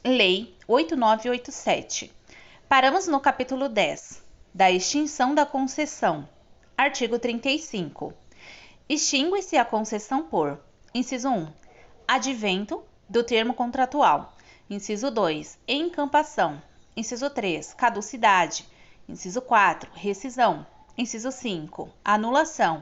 Lei 8987. Paramos no capítulo 10, da extinção da concessão. Artigo 35. Extingue-se a concessão por: inciso 1, advento do termo contratual; inciso 2, encampação; inciso 3, caducidade; inciso 4, rescisão; inciso 5, anulação;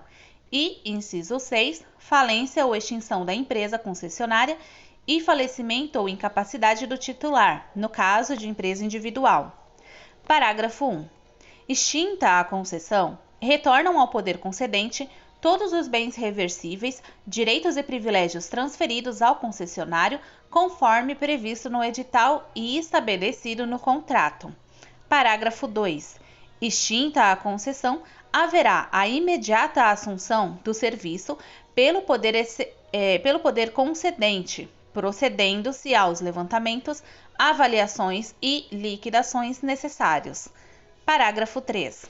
e inciso 6, falência ou extinção da empresa concessionária e falecimento ou incapacidade do titular, no caso de empresa individual. Parágrafo 1. Extinta a concessão, retornam ao poder concedente todos os bens reversíveis, direitos e privilégios transferidos ao concessionário, conforme previsto no edital e estabelecido no contrato. Parágrafo 2. Extinta a concessão, haverá a imediata assunção do serviço pelo poder concedente, procedendo-se aos levantamentos, avaliações e liquidações necessários. Parágrafo 3.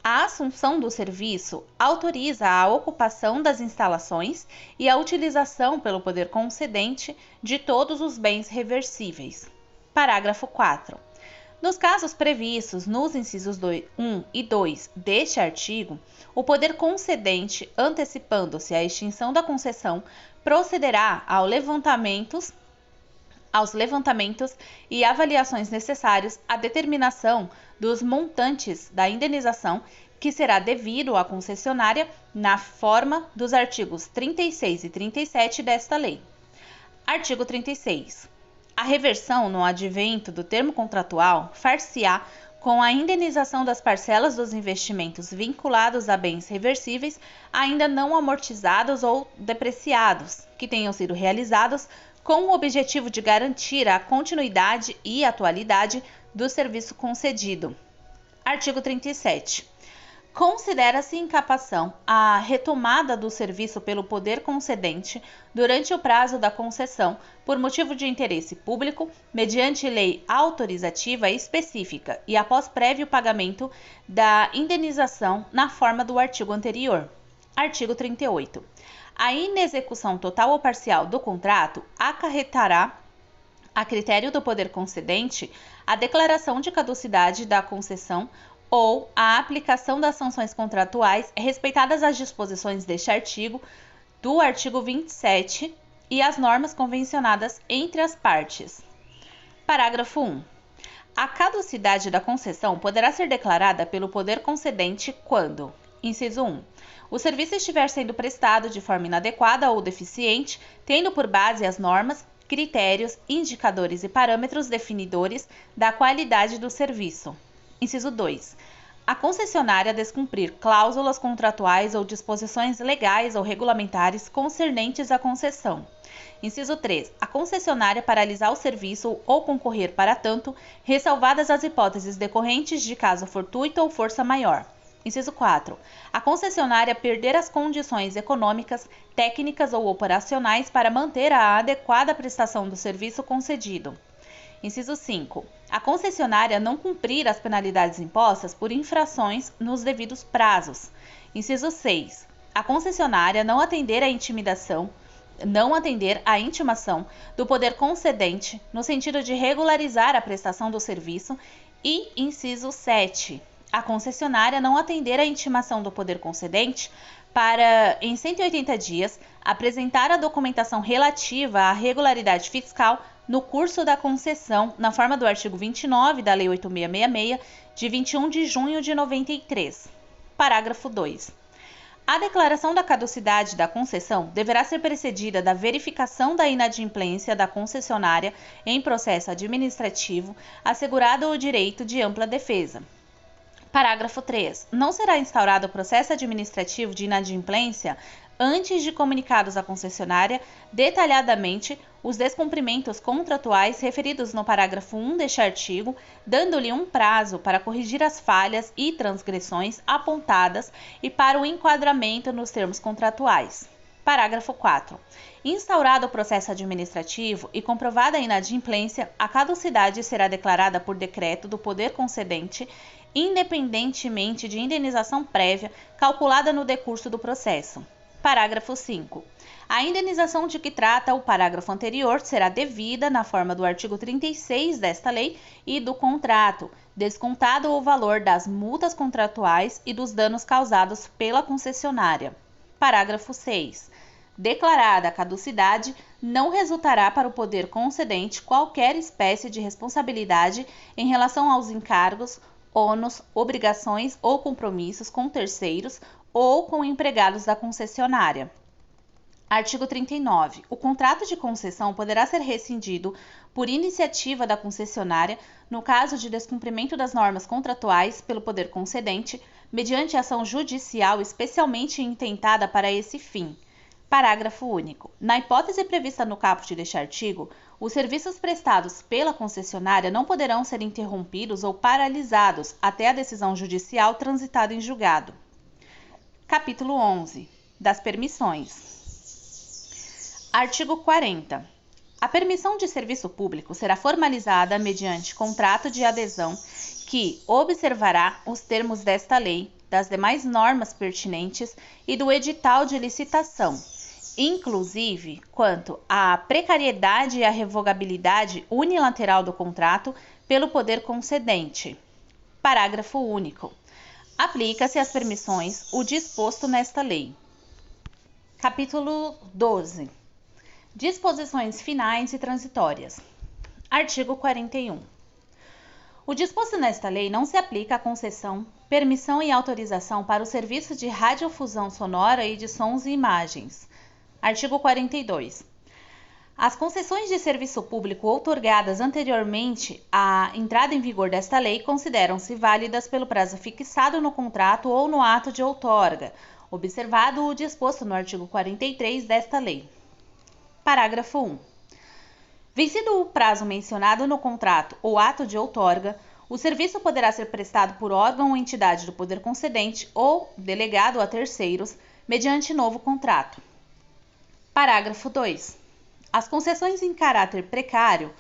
A assunção do serviço autoriza a ocupação das instalações e a utilização pelo poder concedente de todos os bens reversíveis. Parágrafo 4. Nos casos previstos nos incisos 1 e 2 deste artigo, o poder concedente, antecipando-se à extinção da concessão, procederá aos levantamentos e avaliações necessários à determinação dos montantes da indenização que será devido à concessionária na forma dos artigos 36 e 37 desta lei. Artigo 36. A reversão no advento do termo contratual far-se-á com a indenização das parcelas dos investimentos vinculados a bens reversíveis ainda não amortizados ou depreciados, que tenham sido realizados com o objetivo de garantir a continuidade e atualidade do serviço concedido. Artigo 37. Considera-se incapação a retomada do serviço pelo poder concedente durante o prazo da concessão por motivo de interesse público, mediante lei autorizativa específica e após prévio pagamento da indenização na forma do artigo anterior. Artigo 38. A inexecução total ou parcial do contrato acarretará, a critério do poder concedente, a declaração de caducidade da concessão ou a aplicação das sanções contratuais respeitadas as disposições deste artigo, do artigo 27 e as normas convencionadas entre as partes. Parágrafo 1. A caducidade da concessão poderá ser declarada pelo poder concedente quando: inciso 1. O serviço estiver sendo prestado de forma inadequada ou deficiente, tendo por base as normas, critérios, indicadores e parâmetros definidores da qualidade do serviço. Inciso 2. A concessionária descumprir cláusulas contratuais ou disposições legais ou regulamentares concernentes à concessão. Inciso 3. A concessionária paralisar o serviço ou concorrer para tanto, ressalvadas as hipóteses decorrentes de caso fortuito ou força maior. Inciso 4. A concessionária perder as condições econômicas, técnicas ou operacionais para manter a adequada prestação do serviço concedido. Inciso 5. A concessionária não cumprir as penalidades impostas por infrações nos devidos prazos. Inciso 6. A concessionária não atender à intimação do poder concedente no sentido de regularizar a prestação do serviço. E inciso 7. A concessionária não atender à intimação do poder concedente para, em 180 dias, apresentar a documentação relativa à regularidade fiscal no curso da concessão, na forma do artigo 29 da Lei 8666, de 21 de junho de 93. Parágrafo 2. A declaração da caducidade da concessão deverá ser precedida da verificação da inadimplência da concessionária em processo administrativo, assegurado o direito de ampla defesa. Parágrafo 3. Não será instaurado o processo administrativo de inadimplência antes de comunicados à concessionária detalhadamente os descumprimentos contratuais referidos no parágrafo 1 deste artigo, dando-lhe um prazo para corrigir as falhas e transgressões apontadas e para o enquadramento nos termos contratuais. Parágrafo 4. Instaurado o processo administrativo e comprovada a inadimplência, a caducidade será declarada por decreto do poder concedente, independentemente de indenização prévia calculada no decurso do processo. Parágrafo 5. A indenização de que trata o parágrafo anterior será devida na forma do artigo 36 desta lei e do contrato, descontado o valor das multas contratuais e dos danos causados pela concessionária. Parágrafo 6. Declarada a caducidade, não resultará para o poder concedente qualquer espécie de responsabilidade em relação aos encargos, ônus, obrigações ou compromissos com terceiros ou com empregados da concessionária. Artigo 39. O contrato de concessão poderá ser rescindido por iniciativa da concessionária no caso de descumprimento das normas contratuais pelo poder concedente, mediante ação judicial especialmente intentada para esse fim. Parágrafo único. Na hipótese prevista no caput deste artigo, os serviços prestados pela concessionária não poderão ser interrompidos ou paralisados até a decisão judicial transitada em julgado. Capítulo 11. Das permissões. Artigo 40. A permissão de serviço público será formalizada mediante contrato de adesão que observará os termos desta lei, das demais normas pertinentes e do edital de licitação, inclusive quanto à precariedade e à revogabilidade unilateral do contrato pelo poder concedente. Parágrafo único. Aplica-se às permissões o disposto nesta lei. Capítulo 12. Disposições finais e transitórias. Artigo 41. O disposto nesta lei não se aplica à concessão, permissão e autorização para o serviço de radiodifusão sonora e de sons e imagens. Artigo 42. As concessões de serviço público outorgadas anteriormente à entrada em vigor desta lei consideram-se válidas pelo prazo fixado no contrato ou no ato de outorga, observado o disposto no artigo 43 desta lei. Parágrafo 1. Vencido o prazo mencionado no contrato ou ato de outorga, o serviço poderá ser prestado por órgão ou entidade do poder concedente ou delegado a terceiros, mediante novo contrato. Parágrafo 2. As concessões em caráter precário,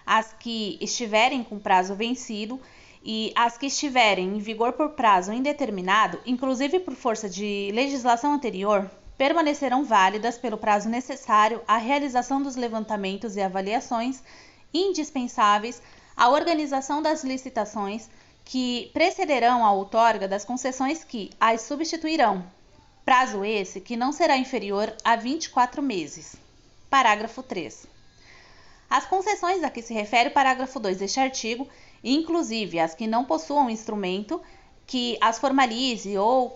as que estiverem com prazo vencido e as que estiverem em vigor por prazo indeterminado, inclusive por força de legislação anterior, permanecerão válidas pelo prazo necessário à realização dos levantamentos e avaliações indispensáveis à organização das licitações que precederão a outorga das concessões que as substituirão, prazo esse que não será inferior a 24 meses. Parágrafo 3. As concessões a que se refere o parágrafo 2 deste artigo, inclusive as que não possuam instrumento que as formalize ou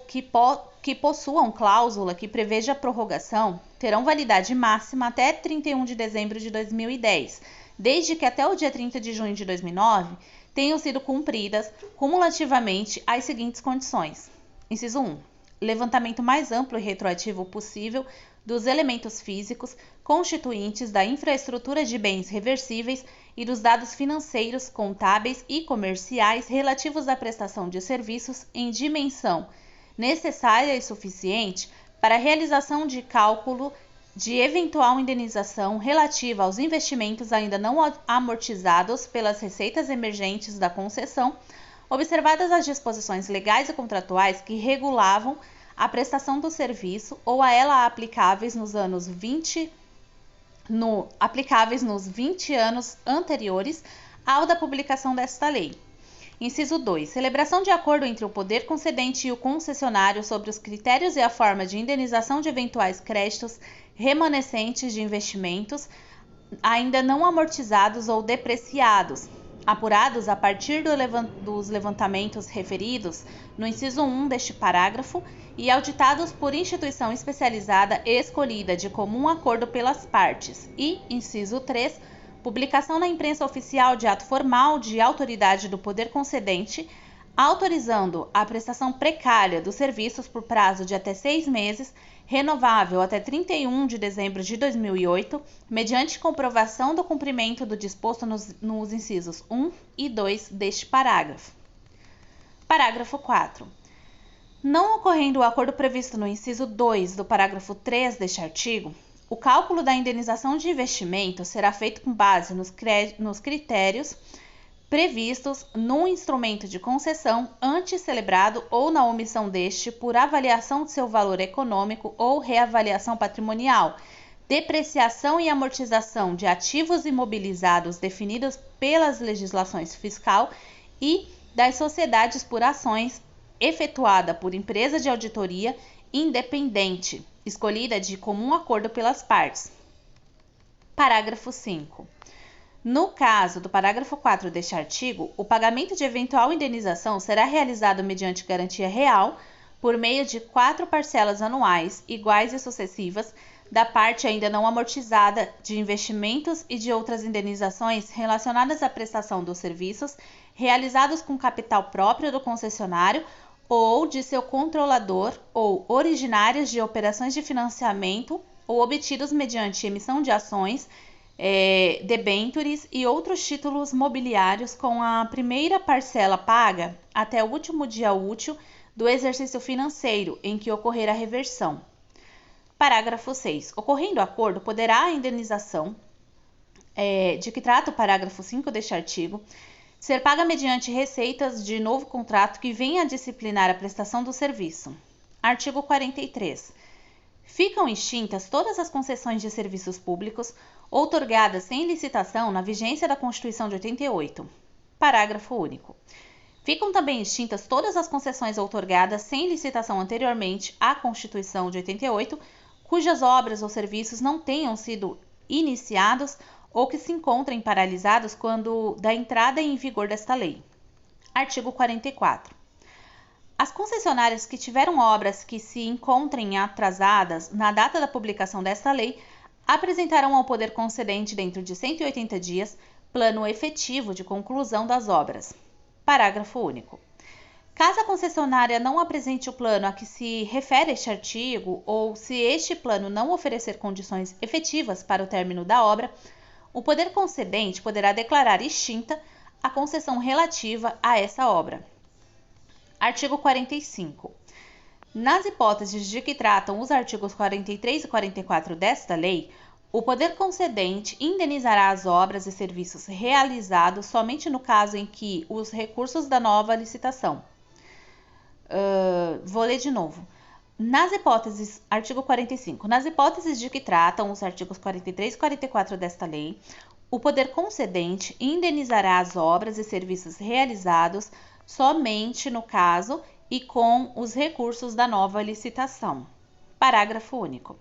que possuam cláusula que preveja prorrogação, terão validade máxima até 31 de dezembro de 2010, desde que até o dia 30 de junho de 2009 tenham sido cumpridas cumulativamente as seguintes condições. Inciso 1. Levantamento mais amplo e retroativo possível dos elementos físicos constituintes da infraestrutura de bens reversíveis e dos dados financeiros, contábeis e comerciais relativos à prestação de serviços em dimensão necessária e suficiente para a realização de cálculo de eventual indenização relativa aos investimentos ainda não amortizados pelas receitas emergentes da concessão, observadas as disposições legais e contratuais que regulavam a prestação do serviço ou a ela aplicáveis nos 20 anos anteriores ao da publicação desta lei. Inciso 2. Celebração de acordo entre o poder concedente e o concessionário sobre os critérios e a forma de indenização de eventuais créditos remanescentes de investimentos ainda não amortizados ou depreciados, apurados a partir dos levantamentos referidos no inciso 1 deste parágrafo e auditados por instituição especializada escolhida de comum acordo pelas partes. E, inciso 3, publicação na imprensa oficial de ato formal de autoridade do poder concedente, autorizando a prestação precária dos serviços por prazo de até 6 meses, renovável até 31 de dezembro de 2008, mediante comprovação do cumprimento do disposto nos incisos 1 e 2 deste parágrafo. Parágrafo 4. Não ocorrendo o acordo previsto no inciso 2 do parágrafo 3 deste artigo, o cálculo da indenização de investimento será feito com base nos critérios previstos num instrumento de concessão antes celebrado ou na omissão deste por avaliação de seu valor econômico ou reavaliação patrimonial, depreciação e amortização de ativos imobilizados definidos pelas legislações fiscal e das sociedades por ações efetuada por empresa de auditoria independente, escolhida de comum acordo pelas partes. Parágrafo 5. No caso do parágrafo 4 deste artigo, o pagamento de eventual indenização será realizado mediante garantia real, por meio de 4 parcelas anuais, iguais e sucessivas, da parte ainda não amortizada de investimentos e de outras indenizações relacionadas à prestação dos serviços realizados com capital próprio do concessionário ou de seu controlador ou originários de operações de financiamento ou obtidos mediante emissão de ações, debêntures e outros títulos mobiliários com a primeira parcela paga até o último dia útil do exercício financeiro em que ocorrer a reversão. Parágrafo 6. Ocorrendo acordo, poderá a indenização, de que trata o parágrafo 5 deste artigo, ser paga mediante receitas de novo contrato que venha a disciplinar a prestação do serviço. Artigo 43. Ficam extintas todas as concessões de serviços públicos outorgadas sem licitação na vigência da Constituição de 88. Parágrafo único. Ficam também extintas todas as concessões outorgadas sem licitação anteriormente à Constituição de 88, cujas obras ou serviços não tenham sido iniciados ou que se encontrem paralisados quando da entrada em vigor desta lei. Artigo 44. As concessionárias que tiveram obras que se encontrem atrasadas na data da publicação desta lei apresentarão ao poder concedente dentro de 180 dias plano efetivo de conclusão das obras. Parágrafo único. Caso a concessionária não apresente o plano a que se refere este artigo ou se este plano não oferecer condições efetivas para o término da obra, o poder concedente poderá declarar extinta a concessão relativa a essa obra. Artigo 45. Nas hipóteses de que tratam os artigos 43 e 44 desta lei, o poder concedente indenizará as obras e serviços realizados somente no caso em que os recursos da nova licitação. Vou ler de novo. Artigo 45. Nas hipóteses de que tratam os artigos 43 e 44 desta lei, o poder concedente indenizará as obras e serviços realizados somente no caso e com os recursos da nova licitação. Parágrafo único.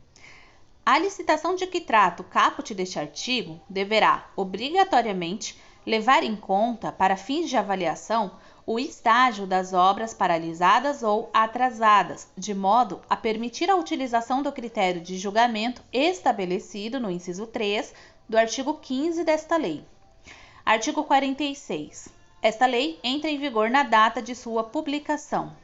A licitação de que trata o caput deste artigo deverá, obrigatoriamente, levar em conta, para fins de avaliação, o estágio das obras paralisadas ou atrasadas, de modo a permitir a utilização do critério de julgamento estabelecido no inciso 3 do artigo 15 desta lei. Artigo 46. Esta lei entra em vigor na data de sua publicação.